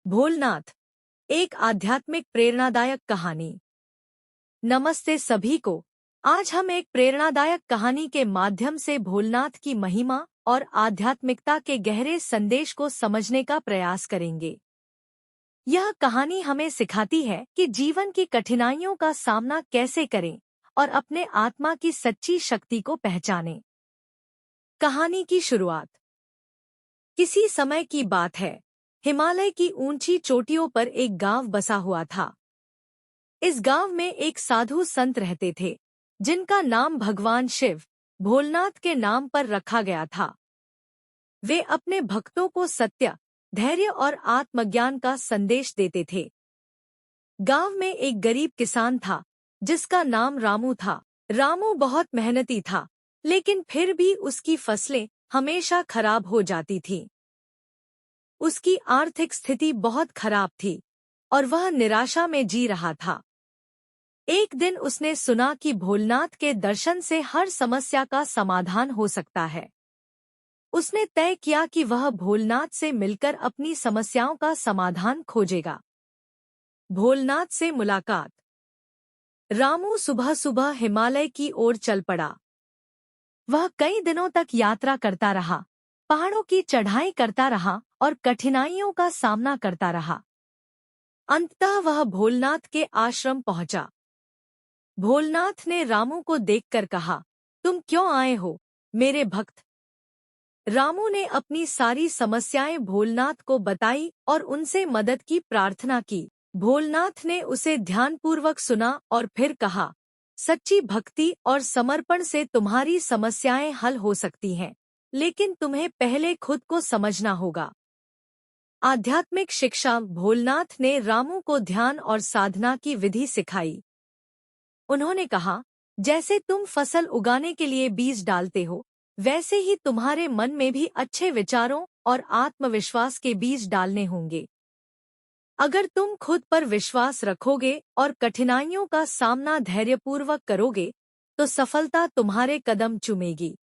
भोलनाथ, एक आध्यात्मिक प्रेरणादायक कहानी। नमस्ते सभी को। आज हम एक प्रेरणादायक कहानी के माध्यम से भोलनाथ की महिमा और आध्यात्मिकता के गहरे संदेश को समझने का प्रयास करेंगे। यह कहानी हमें सिखाती है कि जीवन की कठिनाइयों का सामना कैसे करें और अपने आत्मा की सच्ची शक्ति को पहचानें। कहानी की शुरुआत। किसी समय की बात है, हिमालय की ऊंची चोटियों पर एक गांव बसा हुआ था। इस गांव में एक साधु संत रहते थे, जिनका नाम भगवान शिव, भोलनाथ के नाम पर रखा गया था। वे अपने भक्तों को सत्य, धैर्य और आत्मज्ञान का संदेश देते थे। गांव में एक गरीब किसान था, जिसका नाम रामू था। रामू बहुत मेहनती था, लेकिन फिर भी उसकी फसलें हमेशा खराब हो जाती थीं। उसकी आर्थिक स्थिति बहुत खराब थी और वह निराशा में जी रहा था। एक दिन उसने सुना कि भोलनाथ के दर्शन से हर समस्या का समाधान हो सकता है। उसने तय किया कि वह भोलनाथ से मिलकर अपनी समस्याओं का समाधान खोजेगा। भोलनाथ से मुलाकात। रामू सुबह सुबह हिमालय की ओर चल पड़ा। वह कई दिनों तक यात्रा करता रहा, पहाड़ों की चढ़ाई करता रहा और कठिनाइयों का सामना करता रहा। अंततः वह भोलनाथ के आश्रम पहुंचा। भोलनाथ ने रामू को देखकर कहा, तुम क्यों आए हो, मेरे भक्त? रामू ने अपनी सारी समस्याएं भोलनाथ को बताई और उनसे मदद की प्रार्थना की। भोलनाथ ने उसे ध्यानपूर्वक सुना और फिर कहा, सच्ची भक्ति और समर्पण से तुम्हारी समस्याएं हल हो सकती हैं, लेकिन तुम्हें पहले खुद को समझना होगा। आध्यात्मिक शिक्षा। भोलनाथ ने रामू को ध्यान और साधना की विधि सिखाई। उन्होंने कहा, जैसे तुम फसल उगाने के लिए बीज डालते हो, वैसे ही तुम्हारे मन में भी अच्छे विचारों और आत्मविश्वास के बीज डालने होंगे। अगर तुम खुद पर विश्वास रखोगे और कठिनाइयों का सामना धैर्यपूर्वक करोगे, तो सफलता तुम्हारे कदम चूमेगी।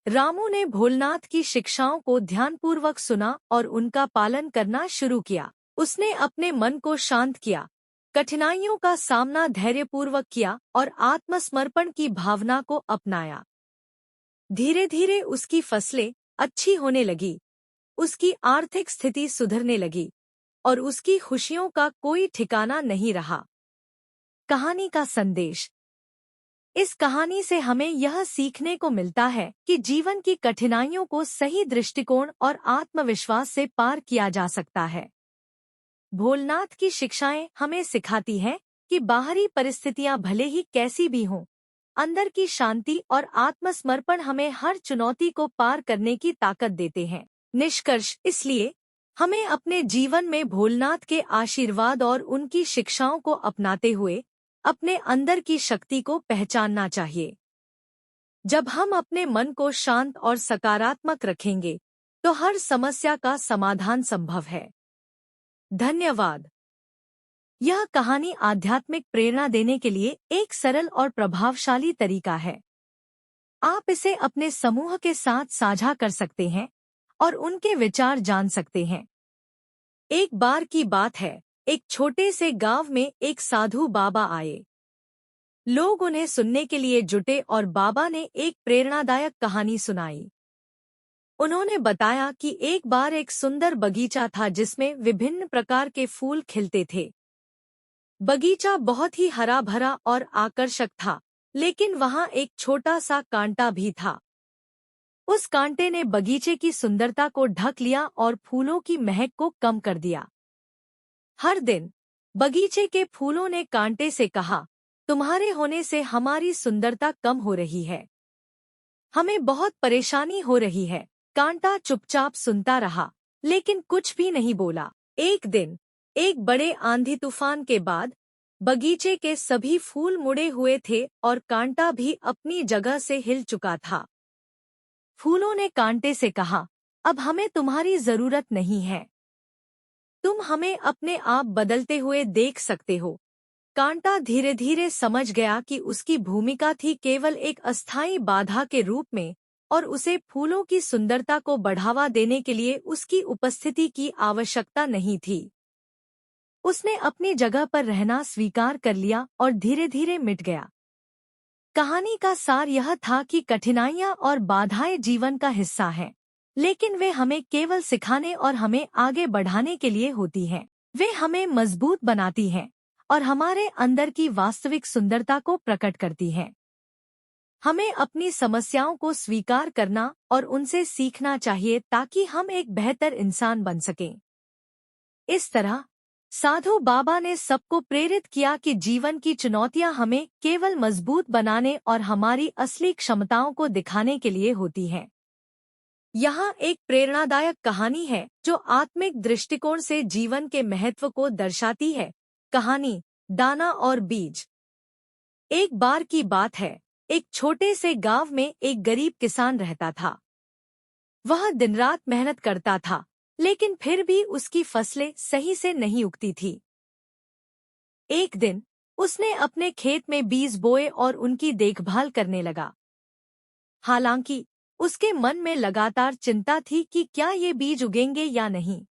रामू ने भोलनाथ की शिक्षाओं को ध्यानपूर्वक सुना और उनका पालन करना शुरू किया। उसने अपने मन को शांत किया, कठिनाइयों का सामना धैर्यपूर्वक किया और आत्मसमर्पण की भावना को अपनाया। धीरे धीरे उसकी फसलें अच्छी होने लगी, उसकी आर्थिक स्थिति सुधरने लगी और उसकी खुशियों का कोई ठिकाना नहीं रहा। कहानी का संदेश। इस कहानी से हमें यह सीखने को मिलता है कि जीवन की कठिनाइयों को सही दृष्टिकोण और आत्मविश्वास से पार किया जा सकता है। भोलनाथ की शिक्षाएं हमें सिखाती हैं कि बाहरी परिस्थितियां भले ही कैसी भी हों, अंदर की शांति और आत्मसमर्पण हमें हर चुनौती को पार करने की ताकत देते हैं। निष्कर्ष। इसलिए हमें अपने जीवन में भोलनाथ के आशीर्वाद और उनकी शिक्षाओं को अपनाते हुए अपने अंदर की शक्ति को पहचानना चाहिए। जब हम अपने मन को शांत और सकारात्मक रखेंगे, तो हर समस्या का समाधान संभव है। धन्यवाद। यह कहानी आध्यात्मिक प्रेरणा देने के लिए एक सरल और प्रभावशाली तरीका है। आप इसे अपने समूह के साथ साझा कर सकते हैं और उनके विचार जान सकते हैं। एक बार की बात है, एक छोटे से गांव में एक साधु बाबा आए। लोग उन्हें सुनने के लिए जुटे और बाबा ने एक प्रेरणादायक कहानी सुनाई। उन्होंने बताया कि एक बार एक सुंदर बगीचा था जिसमें विभिन्न प्रकार के फूल खिलते थे। बगीचा बहुत ही हरा भरा और आकर्षक था, लेकिन वहां एक छोटा सा कांटा भी था। उस कांटे ने बगीचे की सुंदरता को ढक लिया और फूलों की महक को कम कर दिया। हर दिन बगीचे के फूलों ने कांटे से कहा, तुम्हारे होने से हमारी सुंदरता कम हो रही है, हमें बहुत परेशानी हो रही है। कांटा चुपचाप सुनता रहा, लेकिन कुछ भी नहीं बोला। एक दिन एक बड़े आंधी तूफान के बाद बगीचे के सभी फूल मुड़े हुए थे और कांटा भी अपनी जगह से हिल चुका था। फूलों ने कांटे से कहा, अब हमें तुम्हारी जरूरत नहीं है, तुम हमें अपने आप बदलते हुए देख सकते हो। कांटा धीरे धीरे समझ गया कि उसकी भूमिका थी केवल एक अस्थायी बाधा के रूप में और उसे फूलों की सुंदरता को बढ़ावा देने के लिए उसकी उपस्थिति की आवश्यकता नहीं थी। उसने अपनी जगह पर रहना स्वीकार कर लिया और धीरे धीरे मिट गया। कहानी का सार यह था कि कठिनाइयां और बाधाएं जीवन का हिस्सा हैं, लेकिन वे हमें केवल सिखाने और हमें आगे बढ़ाने के लिए होती हैं। वे हमें मजबूत बनाती हैं और हमारे अंदर की वास्तविक सुंदरता को प्रकट करती हैं। हमें अपनी समस्याओं को स्वीकार करना और उनसे सीखना चाहिए ताकि हम एक बेहतर इंसान बन सकें। इस तरह साधु बाबा ने सबको प्रेरित किया कि जीवन की चुनौतियां हमें केवल मजबूत बनाने और हमारी असली क्षमताओं को दिखाने के लिए होती हैं। यहाँ एक प्रेरणादायक कहानी है जो आत्मिक दृष्टिकोण से जीवन के महत्व को दर्शाती है। कहानी दाना और बीज। एक बार की बात है, एक छोटे से गांव में एक गरीब किसान रहता था। वह दिन रात मेहनत करता था, लेकिन फिर भी उसकी फसलें सही से नहीं उगती थी। एक दिन उसने अपने खेत में बीज बोए और उनकी देखभाल करने लगा। हालांकि उसके मन में लगातार चिंता थी कि क्या ये बीज उगेंगे या नहीं।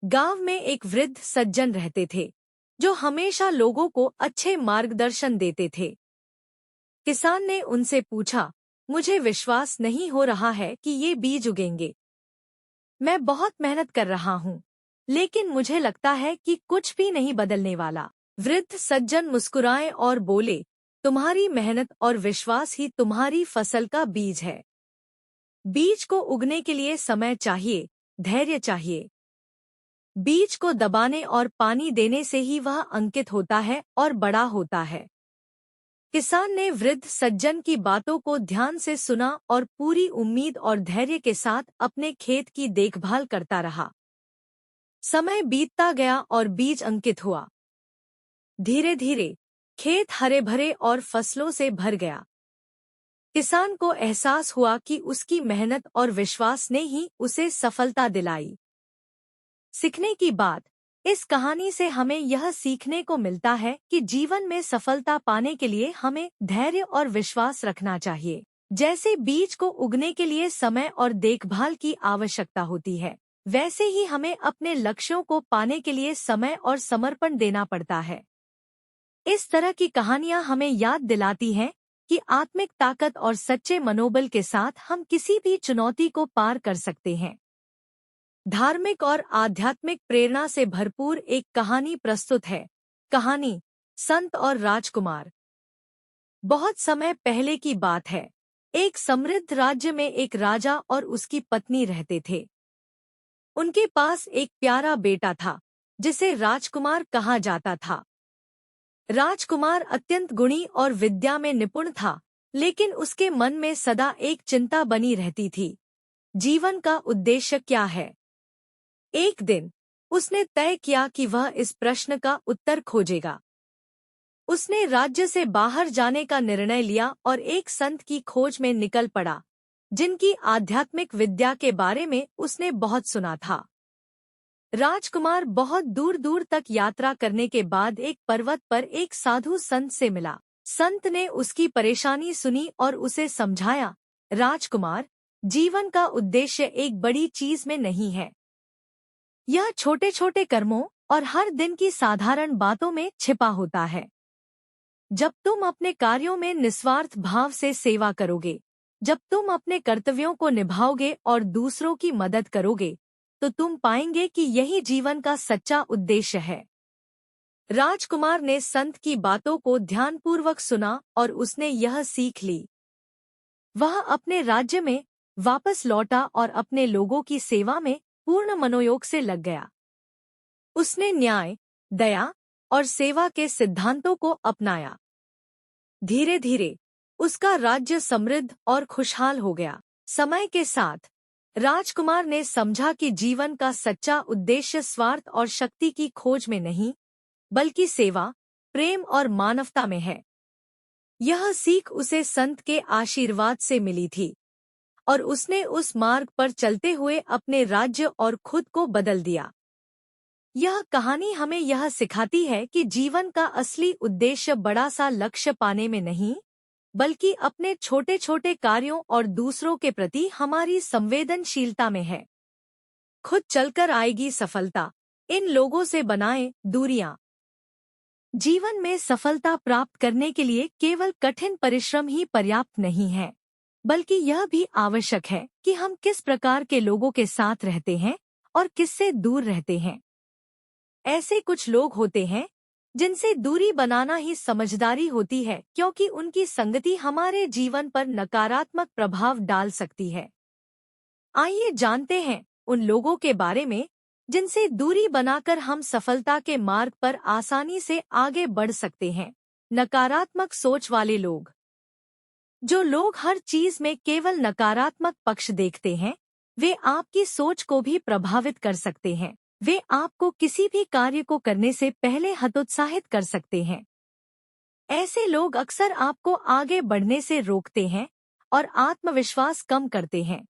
गांव में एक वृद्ध सज्जन रहते थे जो हमेशा लोगों को अच्छे मार्गदर्शन देते थे। किसान ने उनसे पूछा, मुझे विश्वास नहीं हो रहा है कि ये बीज उगेंगे। मैं बहुत मेहनत कर रहा हूँ, लेकिन मुझे लगता है कि कुछ भी नहीं बदलने वाला। वृद्ध सज्जन मुस्कुराए और बोले, तुम्हारी मेहनत और विश्वास ही तुम्हारी फसल का बीज है। बीज को उगने के लिए समय चाहिए, धैर्य चाहिए। बीज को दबाने और पानी देने से ही वह अंकित होता है और बड़ा होता है। किसान ने वृद्ध सज्जन की बातों को ध्यान से सुना और पूरी उम्मीद और धैर्य के साथ अपने खेत की देखभाल करता रहा। समय बीतता गया और बीज अंकित हुआ। धीरे धीरे खेत हरे भरे और फसलों से भर गया। किसान को एहसास हुआ कि उसकी मेहनत और विश्वास ने ही उसे सफलता दिलाई। सीखने की बात, इस कहानी से हमें यह सीखने को मिलता है कि जीवन में सफलता पाने के लिए हमें धैर्य और विश्वास रखना चाहिए। जैसे बीज को उगने के लिए समय और देखभाल की आवश्यकता होती है, वैसे ही हमें अपने लक्ष्यों को पाने के लिए समय और समर्पण देना पड़ता है। इस तरह की कहानियां हमें याद दिलाती हैं कि आत्मिक ताकत और सच्चे मनोबल के साथ हम किसी भी चुनौती को पार कर सकते हैं। धार्मिक और आध्यात्मिक प्रेरणा से भरपूर एक कहानी प्रस्तुत है। कहानी संत और राजकुमार। बहुत समय पहले की बात है, एक समृद्ध राज्य में एक राजा और उसकी पत्नी रहते थे। उनके पास एक प्यारा बेटा था जिसे राजकुमार कहा जाता था। राजकुमार अत्यंत गुणी और विद्या में निपुण था, लेकिन उसके मन में सदा एक चिंता बनी रहती थी, जीवन का उद्देश्य क्या है। एक दिन उसने तय किया कि वह इस प्रश्न का उत्तर खोजेगा। उसने राज्य से बाहर जाने का निर्णय लिया और एक संत की खोज में निकल पड़ा, जिनकी आध्यात्मिक विद्या के बारे में उसने बहुत सुना था। राजकुमार बहुत दूर दूर तक यात्रा करने के बाद एक पर्वत पर एक साधु संत से मिला। संत ने उसकी परेशानी सुनी और उसे समझाया, राजकुमार, जीवन का उद्देश्य एक बड़ी चीज में नहीं है। यह छोटे छोटे कर्मों और हर दिन की साधारण बातों में छिपा होता है। जब तुम अपने कार्यों में निस्वार्थ भाव से सेवा करोगे, जब तुम अपने कर्तव्यों को निभाओगे और दूसरों की मदद करोगे, तो तुम पाएंगे कि यही जीवन का सच्चा उद्देश्य है। राजकुमार ने संत की बातों को ध्यानपूर्वक सुना और उसने यह सीख ली। वह अपने राज्य में वापस लौटा और अपने लोगों की सेवा में पूर्ण मनोयोग से लग गया। उसने न्याय, दया और सेवा के सिद्धांतों को अपनाया। धीरे धीरे उसका राज्य समृद्ध और खुशहाल हो गया। समय के साथ राजकुमार ने समझा कि जीवन का सच्चा उद्देश्य स्वार्थ और शक्ति की खोज में नहीं, बल्कि सेवा, प्रेम और मानवता में है। यह सीख उसे संत के आशीर्वाद से मिली थी और उसने उस मार्ग पर चलते हुए अपने राज्य और खुद को बदल दिया। यह कहानी हमें यह सिखाती है कि जीवन का असली उद्देश्य बड़ा सा लक्ष्य पाने में नहीं, बल्कि अपने छोटे छोटे कार्यों और दूसरों के प्रति हमारी संवेदनशीलता में है। खुद चलकर आएगी सफलता, इन लोगों से बनाएं दूरियां। जीवन में सफलता प्राप्त करने के लिए केवल कठिन परिश्रम ही पर्याप्त नहीं है, बल्कि यह भी आवश्यक है कि हम किस प्रकार के लोगों के साथ रहते हैं और किससे दूर रहते हैं। ऐसे कुछ लोग होते हैं जिनसे दूरी बनाना ही समझदारी होती है, क्योंकि उनकी संगति हमारे जीवन पर नकारात्मक प्रभाव डाल सकती है। आइए जानते हैं उन लोगों के बारे में जिनसे दूरी बनाकर हम सफलता के मार्ग पर आसानी से आगे बढ़ सकते हैं। नकारात्मक सोच वाले लोग। जो लोग हर चीज में केवल नकारात्मक पक्ष देखते हैं, वे आपकी सोच को भी प्रभावित कर सकते हैं। वे आपको किसी भी कार्य को करने से पहले हतोत्साहित कर सकते हैं। ऐसे लोग अक्सर आपको आगे बढ़ने से रोकते हैं और आत्मविश्वास कम करते हैं।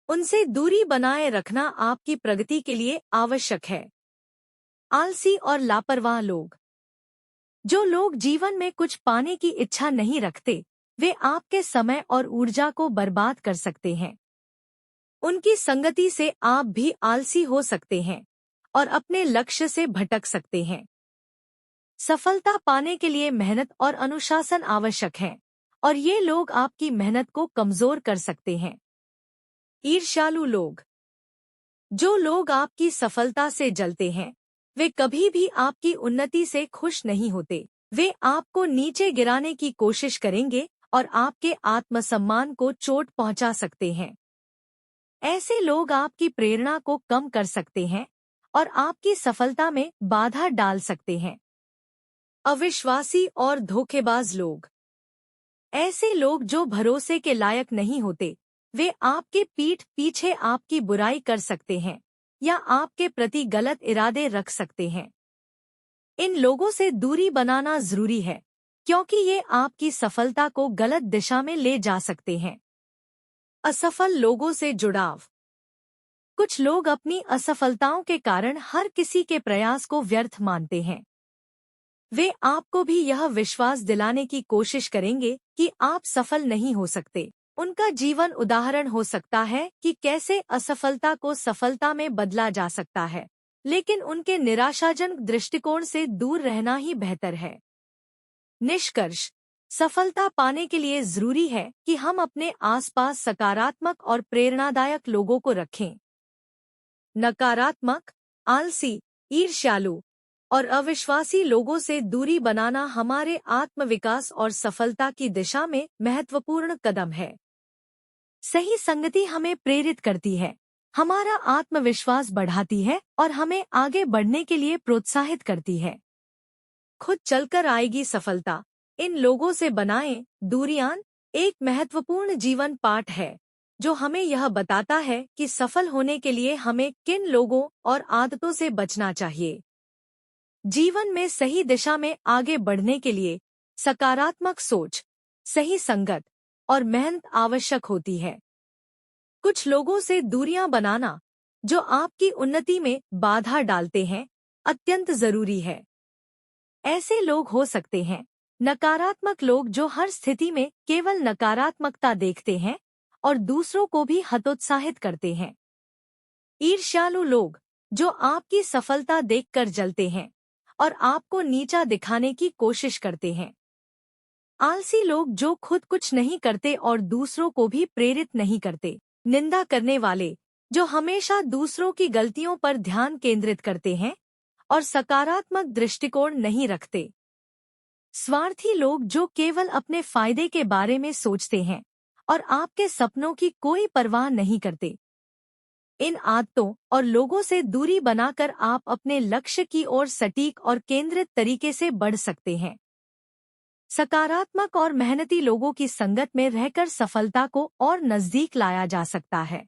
उनसे दूरी बनाए रखना आपकी प्रगति के लिए आवश्यक है। आलसी और लापरवाह लोग। जो लोग जीवन में कुछ पाने की इच्छा नहीं रखते, वे आपके समय और ऊर्जा को बर्बाद कर सकते हैं। उनकी संगति से आप भी आलसी हो सकते हैं और अपने लक्ष्य से भटक सकते हैं। सफलता पाने के लिए मेहनत और अनुशासन आवश्यक है, और ये लोग आपकी मेहनत को कमजोर कर सकते हैं। ईर्ष्यालु लोग। जो लोग आपकी सफलता से जलते हैं, वे कभी भी आपकी उन्नति से खुश नहीं होते। वे आपको नीचे गिराने की कोशिश करेंगे और आपके आत्मसम्मान को चोट पहुंचा सकते हैं। ऐसे लोग आपकी प्रेरणा को कम कर सकते हैं और आपकी सफलता में बाधा डाल सकते हैं। अविश्वासी और धोखेबाज लोग। ऐसे लोग जो भरोसे के लायक नहीं होते, वे आपके पीठ पीछे आपकी बुराई कर सकते हैं या आपके प्रति गलत इरादे रख सकते हैं। इन लोगों से दूरी बनाना जरूरी है, क्योंकि ये आपकी सफलता को गलत दिशा में ले जा सकते हैं। असफल लोगों से जुड़ाव। कुछ लोग अपनी असफलताओं के कारण हर किसी के प्रयास को व्यर्थ मानते हैं। वे आपको भी यह विश्वास दिलाने की कोशिश करेंगे कि आप सफल नहीं हो सकते। उनका जीवन उदाहरण हो सकता है कि कैसे असफलता को सफलता में बदला जा सकता है, लेकिन उनके निराशाजनक दृष्टिकोण से दूर रहना ही बेहतर है। निष्कर्ष। सफलता पाने के लिए जरूरी है कि हम अपने आसपास सकारात्मक और प्रेरणादायक लोगों को रखें। नकारात्मक, आलसी, ईर्ष्यालु और अविश्वासी लोगों से दूरी बनाना हमारे आत्मविकास और सफलता की दिशा में महत्वपूर्ण कदम है। सही संगति हमें प्रेरित करती है, हमारा आत्मविश्वास बढ़ाती है और हमें आगे बढ़ने के लिए प्रोत्साहित करती है। खुद चलकर आएगी सफलता, इन लोगों से बनाएं दूरियां एक महत्वपूर्ण जीवन पाठ है, जो हमें यह बताता है कि सफल होने के लिए हमें किन लोगों और आदतों से बचना चाहिए। जीवन में सही दिशा में आगे बढ़ने के लिए सकारात्मक सोच, सही संगत और मेहनत आवश्यक होती है। कुछ लोगों से दूरियां बनाना जो आपकी उन्नति में बाधा डालते हैं, अत्यंत जरूरी है। ऐसे लोग हो सकते हैं नकारात्मक लोग जो हर स्थिति में केवल नकारात्मकता देखते हैं और दूसरों को भी हतोत्साहित करते हैं। ईर्ष्यालु लोग जो आपकी सफलता देखकर जलते हैं और आपको नीचा दिखाने की कोशिश करते हैं। आलसी लोग जो खुद कुछ नहीं करते और दूसरों को भी प्रेरित नहीं करते। निंदा करने वाले जो हमेशा दूसरों की गलतियों पर ध्यान केंद्रित करते हैं और सकारात्मक दृष्टिकोण नहीं रखते। स्वार्थी लोग जो केवल अपने फायदे के बारे में सोचते हैं और आपके सपनों की कोई परवाह नहीं करते। इन आदतों और लोगों से दूरी बनाकर आप अपने लक्ष्य की ओर सटीक और केंद्रित तरीके से बढ़ सकते हैं। सकारात्मक और मेहनती लोगों की संगत में रहकर सफलता को और नजदीक लाया जा सकता है।